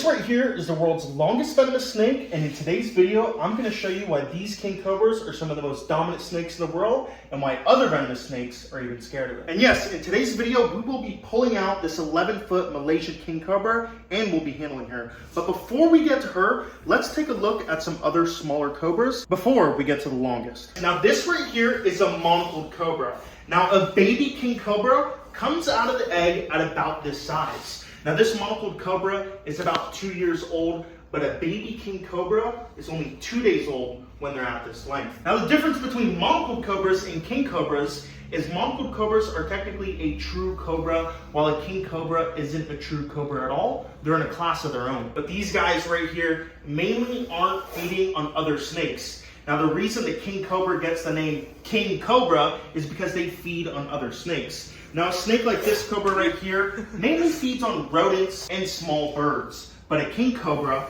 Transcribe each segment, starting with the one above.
right here is the world's longest venomous snake, and in today's video, I'm going to show you why these king cobras are some of the most dominant snakes in the world, and why other venomous snakes are even scared of it. And yes, in today's video, we will be pulling out this 11-foot Malaysian king cobra, and we'll be handling her. But before we get to her, let's take a look at some other smaller cobras before we get to the longest. Now this right here is a monocled cobra. Now a baby king cobra comes out of the egg at about this size. Now this monocled cobra is about 2 years old, but a baby king cobra is only 2 days old when they're at this length. Now the difference between monocled cobras and king cobras is monocled cobras are technically a true cobra, while a king cobra isn't a true cobra at all. They're in a class of their own. But these guys right here mainly aren't feeding on other snakes. Now the reason the king cobra gets the name king cobra is because they feed on other snakes. Now a snake like this cobra right here mainly feeds on rodents and small birds, but a king cobra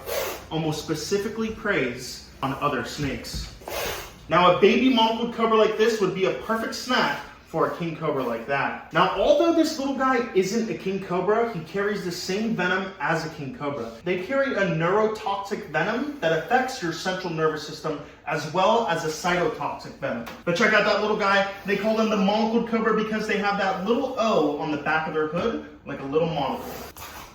almost specifically preys on other snakes. Now a baby monocled cobra like this would be a perfect snack for a king cobra like that. Now although this little guy isn't a king cobra, he carries the same venom as a king cobra. They carry a neurotoxic venom that affects your central nervous system as well as a cytotoxic venom. But check out that little guy. They call them the monocled cobra because they have that little O on the back of their hood, like a little monocle.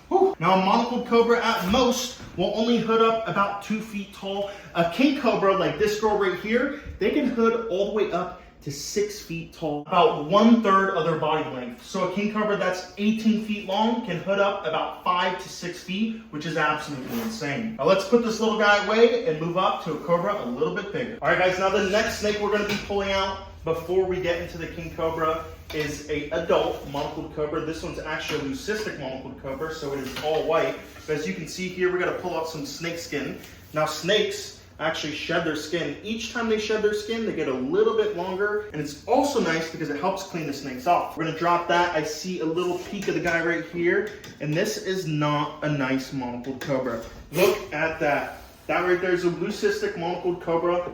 Whew. Now a monocled cobra at most will only hood up about 2 feet tall. A king cobra like this girl right here, they can hood all the way up to 6 feet tall, about 1/3 of their body length. So a king cobra that's 18 feet long can hood up about 5 to 6 feet, which is absolutely insane. Now let's put this little guy away and move up to a cobra a little bit bigger. All right guys, now the next snake we're gonna be pulling out before we get into the king cobra is a adult monocled cobra. This one's actually a leucistic monocled cobra, so it is all white. But as you can see here, we're gonna pull out some snake skin. Now snakes actually shed their skin. Each time they shed their skin, they get a little bit longer, and it's also nice because it helps clean the snakes off. We're gonna drop that. I see a little peek of the guy right here, and this is not a nice monocled cobra. Look at that. That right there is a leucistic monocled cobra,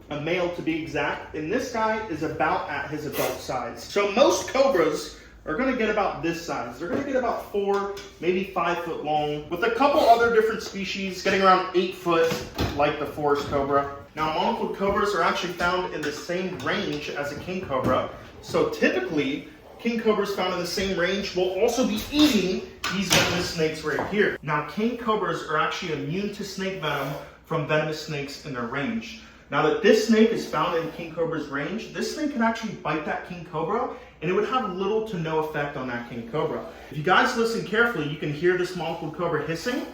a male to be exact, and this guy is about at his adult size. So most cobras are going to get about this size. They're going to get about 4, maybe 5 foot long, with a couple other different species getting around 8 foot, like the forest cobra. Now monocled cobras are actually found in the same range as a king cobra, so typically king cobras found in the same range will also be eating these venomous snakes right here. Now king cobras are actually immune to snake venom from venomous snakes in their range. Now that this snake is found in king cobra's range, this snake can actually bite that king cobra, and it would have little to no effect on that king cobra. If you guys listen carefully, you can hear this monocled cobra hissing.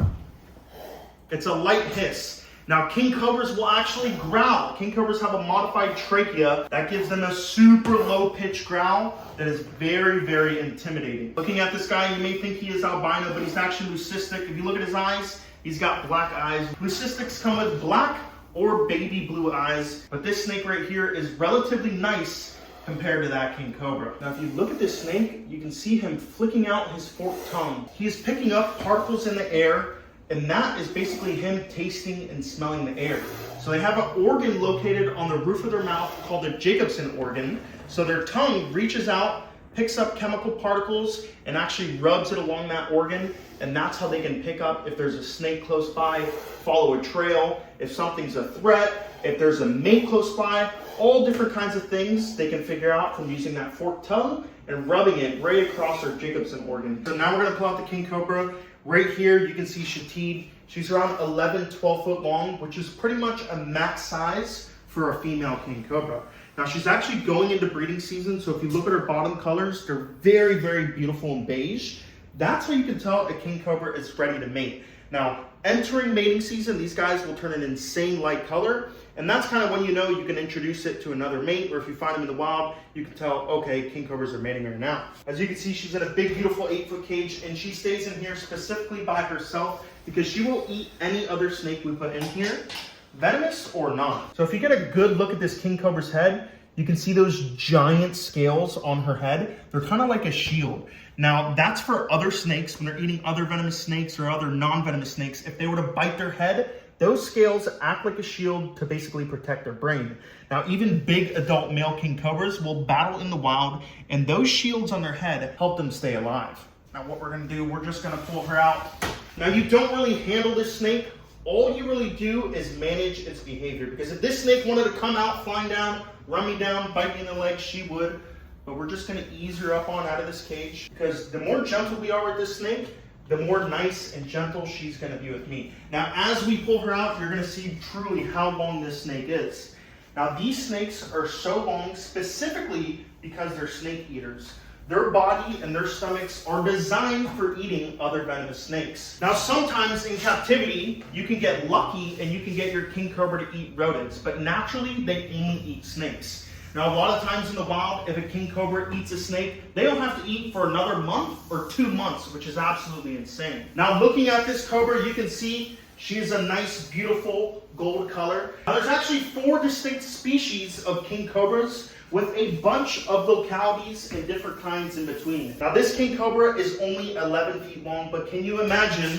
It's a light hiss. Now king cobras will actually growl. King cobras have a modified trachea that gives them a super low pitched growl that is very, very intimidating. Looking at this guy, you may think he is albino, but he's actually leucistic. If you look at his eyes, he's got black eyes. Leucistics come with black or baby blue eyes, but this snake right here is relatively nice compared to that king cobra. Now if you look at this snake, you can see him flicking out his forked tongue. He is picking up particles in the air, and that is basically him tasting and smelling the air. So they have an organ located on the roof of their mouth called the Jacobson organ. So their tongue reaches out, picks up chemical particles, and actually rubs it along that organ, and that's how they can pick up if there's a snake close by, follow a trail, if something's a threat, if there's a mate close by, all different kinds of things they can figure out from using that forked tongue and rubbing it right across their Jacobson organ. So now we're gonna pull out the king cobra. Right here, you can see Shatid. She's around 11, 12 foot long, which is pretty much a max size for a female king cobra. Now she's actually going into breeding season, so if you look at her bottom colors, they're very, very beautiful and beige. That's how you can tell a king cobra is ready to mate. Now, entering mating season, these guys will turn an insane light color, and that's kind of when you know you can introduce it to another mate, or if you find them in the wild, you can tell, okay, king cobras are mating right now. As you can see, she's in a big, beautiful 8-foot cage, and she stays in here specifically by herself because she will eat any other snake we put in here, venomous or not. So if you get a good look at this king cobra's head, you can see those giant scales on her head. They're kind of like a shield. Now, that's for other snakes when they're eating other venomous snakes or other non-venomous snakes. If they were to bite their head, those scales act like a shield to basically protect their brain. Now, even big adult male king cobras will battle in the wild, and those shields on their head help them stay alive. Now, what we're gonna do, we're just gonna pull her out Now you don't really handle this snake. All you really do is manage its behavior, because if this snake wanted to come out flying down, run me down, bite me in the leg, she would. But we're just going to ease her up on out of this cage, because the more gentle we are with this snake, the more nice and gentle she's going to be with me. Now as we pull her out, you're going to see truly how long this snake is. Now these snakes are so long specifically because they're snake eaters. Their body and their stomachs are designed for eating other venomous snakes. Now sometimes in captivity, you can get lucky and you can get your king cobra to eat rodents, but naturally they only eat snakes. Now a lot of times in the wild, if a king cobra eats a snake, they don't have to eat for another month or 2 months, which is absolutely insane. Now looking at this cobra, you can see she is a nice, beautiful gold color. Now there's actually 4 distinct species of king cobras, with a bunch of localities and different kinds in between. Now this king cobra is only 11 feet long, but can you imagine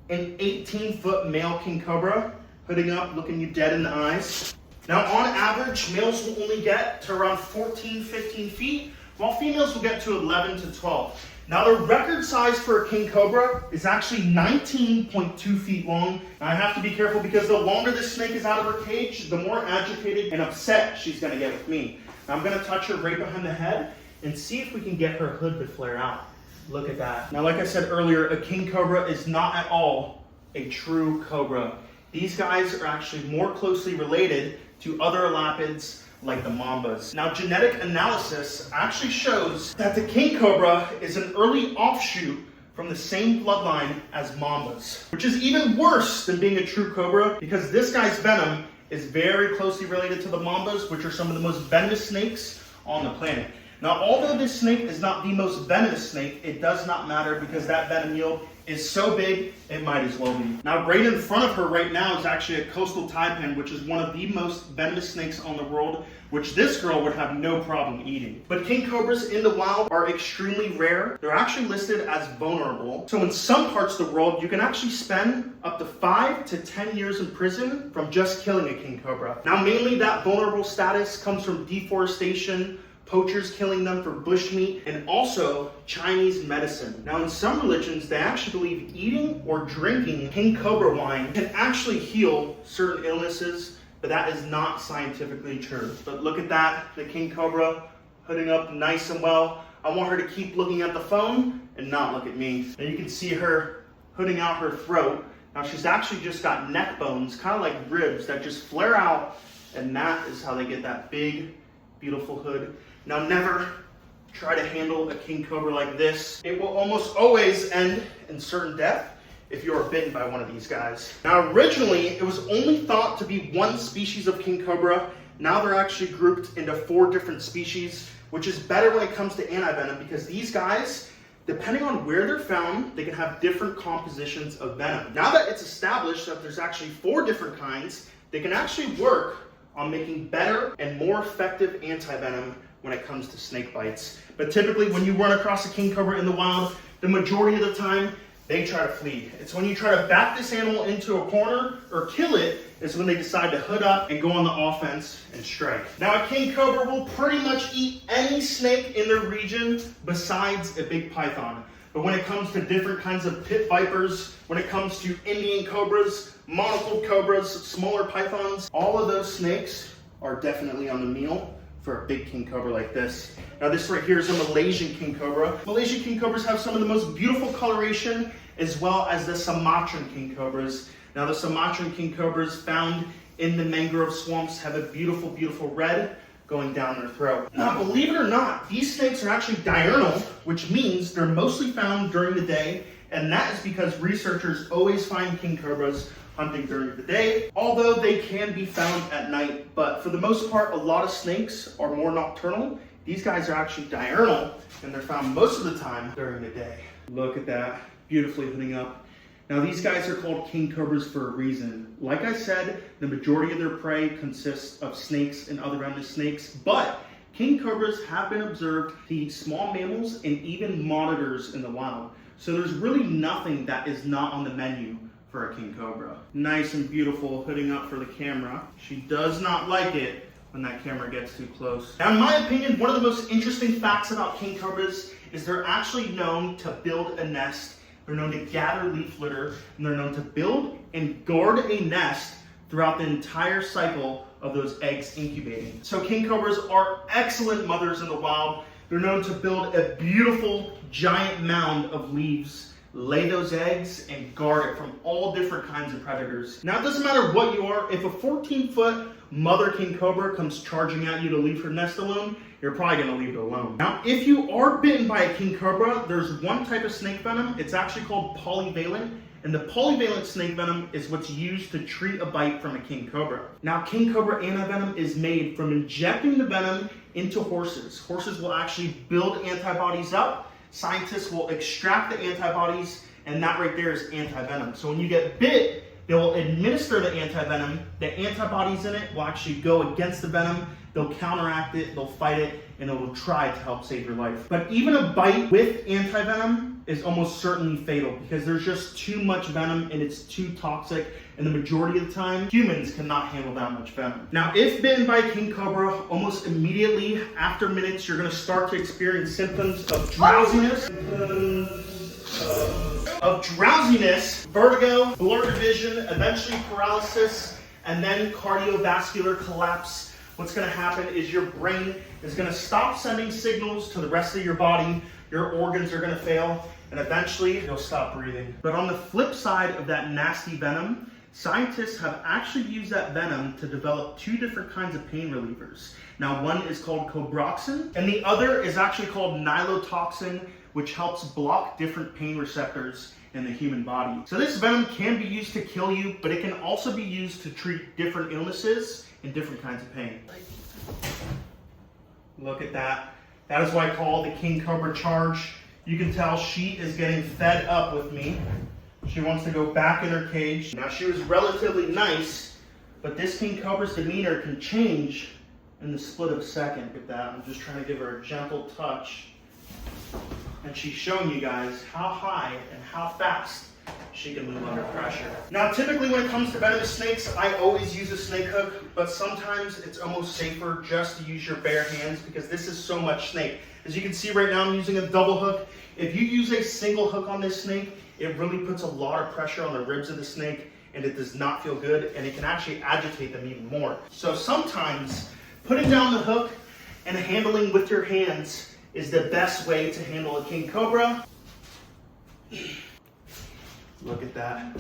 an 18-foot male king cobra hooding up, looking you dead in the eyes? Now on average, males will only get to around 14, 15 feet, while females will get to 11 to 12. Now the record size for a king cobra is actually 19.2 feet long. Now I have to be careful because the longer this snake is out of her cage, the more agitated and upset she's gonna get with me. Now I'm gonna touch her right behind the head and see if we can get her hood to flare out. Look at that. Now like I said earlier, a king cobra is not at all a true cobra. These guys are actually more closely related to other elapids like the mambas. Now genetic analysis actually shows that the king cobra is an early offshoot from the same bloodline as mambas, which is even worse than being a true cobra, because this guy's venom is very closely related to the mambas, which are some of the most venomous snakes on the planet. Now although this snake is not the most venomous snake, it does not matter, because that venom yield is so big, it might as well be. Now right in front of her right now is actually a coastal taipan, which is one of the most venomous snakes on the world, which this girl would have no problem eating. But king cobras in the wild are extremely rare. They're actually listed as vulnerable. So in some parts of the world, you can actually spend up to 5 to 10 years in prison from just killing a king cobra. Now mainly that vulnerable status comes from deforestation, poachers killing them for bushmeat, and also Chinese medicine. Now in some religions, they actually believe eating or drinking king cobra wine can actually heal certain illnesses, but that is not scientifically true. But look at that, the king cobra hooding up nice and well. I want her to keep looking at the phone and not look at me. And you can see her hooding out her throat. Now she's actually just got neck bones, kind of like ribs, that just flare out, and that is how they get that big, beautiful hood. Now never try to handle a king cobra like this. It will almost always end in certain death if you are bitten by one of these guys. Now originally, it was only thought to be one species of king cobra. Now they're actually grouped into 4 different species, which is better when it comes to anti-venom, because these guys, depending on where they're found, they can have different compositions of venom. Now that it's established that there's actually 4 different kinds, they can actually work on making better and more effective anti-venom when it comes to snake bites. But typically when you run across a king cobra in the wild, the majority of the time, they try to flee. It's when you try to back this animal into a corner or kill it, is when they decide to hood up and go on the offense and strike. Now a king cobra will pretty much eat any snake in their region besides a big python. But when it comes to different kinds of pit vipers, when it comes to Indian cobras, monocled cobras, smaller pythons, all of those snakes are definitely on the meal for a big king cobra like this. Now this right here is a Malaysian king cobra. Malaysian king cobras have some of the most beautiful coloration, as well as the Sumatran king cobras. Now the Sumatran king cobras found in the mangrove swamps have a beautiful, beautiful red going down their throat. Now believe it or not, these snakes are actually diurnal, which means they're mostly found during the day, and that is because researchers always find king cobras hunting during the day, although they can be found at night. But for the most part, a lot of snakes are more nocturnal. These guys are actually diurnal, and they're found most of the time during the day. Look at that, beautifully hooding up. Now these guys are called king cobras for a reason. Like I said, the majority of their prey consists of snakes and other venomous snakes, but king cobras have been observed to eat small mammals and even monitors in the wild. So there's really nothing that is not on the menu for a king cobra. Nice and beautiful, hooding up for the camera. She does not like it when that camera gets too close. Now, in my opinion, one of the most interesting facts about king cobras is they're actually known to build a nest They're known to gather leaf litter, and they're known to build and guard a nest throughout the entire cycle of those eggs incubating. So king cobras are excellent mothers in the wild. They're known to build a beautiful giant mound of leaves, lay those eggs, and guard it from all different kinds of predators. Now, it doesn't matter what you are, if a 14-foot mother king cobra comes charging at you to leave her nest alone, you're probably gonna leave it alone. Now, if you are bitten by a king cobra, there's one type of snake venom. It's actually called polyvalent, and the polyvalent snake venom is what's used to treat a bite from a king cobra. Now, king cobra antivenom is made from injecting the venom into horses. Horses will actually build antibodies up. Scientists will extract the antibodies, and that right there is antivenom. So when you get bit, they will administer the antivenom. The antibodies in it will actually go against the venom. They'll counteract it, they'll fight it, and it will try to help save your life. But even a bite with antivenom is almost certainly fatal because there's just too much venom and it's too toxic, and the majority of the time, humans cannot handle that much venom. Now, if bitten by a king cobra, almost immediately after minutes, you're gonna start to experience symptoms of drowsiness, vertigo, blurred vision, eventually paralysis, and then cardiovascular collapse. What's gonna happen is your brain is gonna stop sending signals to the rest of your body, your organs are gonna fail, and eventually you'll stop breathing. But on the flip side of that nasty venom, scientists have actually used that venom to develop two different kinds of pain relievers. Now, one is called cobroxin, and the other is actually called nilotoxin, which helps block different pain receptors in the human body. So this venom can be used to kill you, but it can also be used to treat different illnesses and different kinds of pain. Look at that. That is why I call the king cobra charge. You can tell she is getting fed up with me. She wants to go back in her cage. Now, she was relatively nice, but this king cobra's demeanor can change in the split of a second. Look at that. I'm just trying to give her a gentle touch. And she's showing you guys how high and how fast she can move under pressure. Now, typically when it comes to venomous snakes, I always use a snake hook, but sometimes it's almost safer just to use your bare hands because this is so much snake. As you can see right now, I'm using a double hook. If you use a single hook on this snake, it really puts a lot of pressure on the ribs of the snake, and it does not feel good, and it can actually agitate them even more. So sometimes putting down the hook and handling with your hands is the best way to handle a king cobra. Look at that.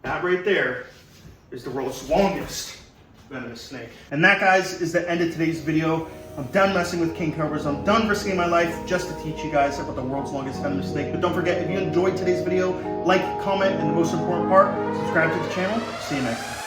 That right there is the world's longest venomous snake. And that, guys, is the end of today's video. I'm done messing with king cobras. I'm done risking my life just to teach you guys about the world's longest venomous snake. But don't forget, if you enjoyed today's video, like, comment, and the most important part, subscribe to the channel. See you next time.